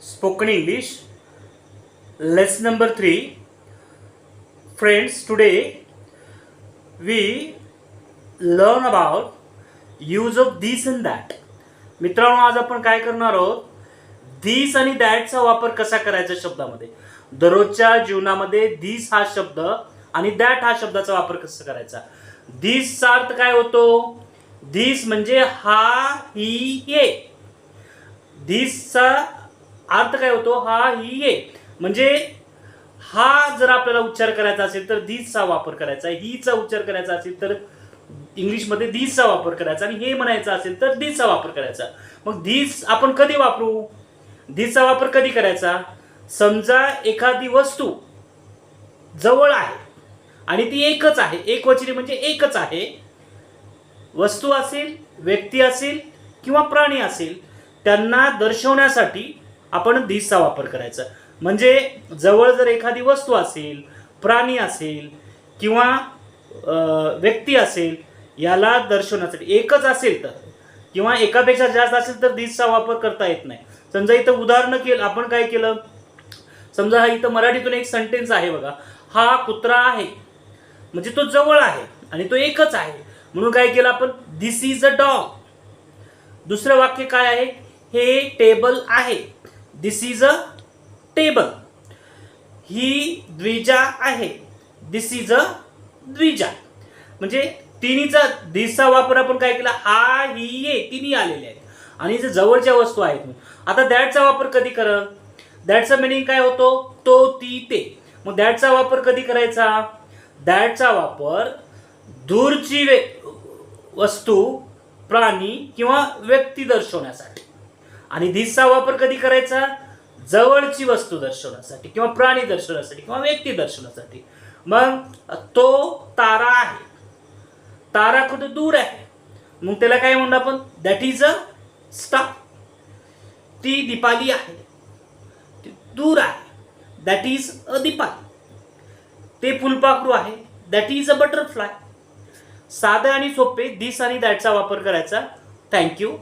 Spoken English, lesson number 3. Friends, today we learn about use of this and that. मित्रांनो, आज आपण काय करणार आहोत, this आणि thatचा वापर कसा करायचा शब्दामध्ये. दररोजच्या जीवनामध्ये this हा शब्द आणि that हा शब्दाचा वापर कसा करायचा. this चा अर्थ काय होतो, this म्हणजे हा ही हे. this चा अर्थ काय होतो, हा ही हे. म्हणजे हा जर आपल्याला उच्चार करायचा असेल तर this चा वापर करायचा, ही चा उच्चार करायचा असेल तर इंग्लिश मध्ये this चा वापर करायचा आणि हे म्हणायचं असेल तर this चा वापर करायचा. मग this आपण कधी वापरू, this चा वापर कधी करायचा. समजा एखादी वस्तू जवळ आहे आणि ती एकच आहे, एकवचनी म्हणजे एकच आहे. वस्तू असेल, व्यक्ती असेल किंवा प्राणी असेल, त्यांना दर्शवण्यासाठी आपण this चा वापर करायचा. म्हणजे जवळ जर एखादी वस्तू असेल, प्राणी असेल किंवा व्यक्ती असेल, याला दर्शवण्यासाठी एकच असेल तर किंवा एकापेक्षा जास्त असेल तर this चा वापर करता येत नाही. समजा इथं उदाहरण केलं, आपण काय केलं, समजा हा इथं मराठीतून एक सेंटेन्स आहे बघा, हा कुत्रा आहे म्हणजे तो जवळ आहे आणि तो एकच आहे म्हणून काय केलं आपण, दिस इज अ डॉग. दुसरं वाक्य काय आहे, हे टेबल आहे, दिस इज अ टेबल. ही द्विजा आहे, दिस इज अ द्विजा. म्हणजे तिन्हीचा दिसचा वापर आपण काय केला, हा ही ये तिन्ही आलेले आहेत आणि जे जवळच्या वस्तू आहेत. आता दॅटचा वापर कधी करत, दॅटचा मिनिंग काय होतो, तो ती ते. मग दॅटचा वापर कधी करायचा, दॅटचा वापर दूरची वस्तू, प्राणी किंवा व्यक्ती दर्शवण्यासाठी. आणि दिसचा वापर कधी करायचा, जवळची वस्तू दर्शवण्यासाठी किंवा प्राणी दर्शवण्यासाठी किंवा व्यक्ती दर्शवण्यासाठी. मग तो तारा आहे, तारा कुठे दूर आहे, मग त्याला काय म्हणतो आपण, दॅट इज अ स्टार. ती दीपाली आहे, ती दूर आहे, दॅट इज अ दीपाली. ते फुलपाखरू आहे, दॅट इज अ बटरफ्लाय. साधं आणि सोपे दिस आणि दॅटचा वापर करायचा. थँक्यू.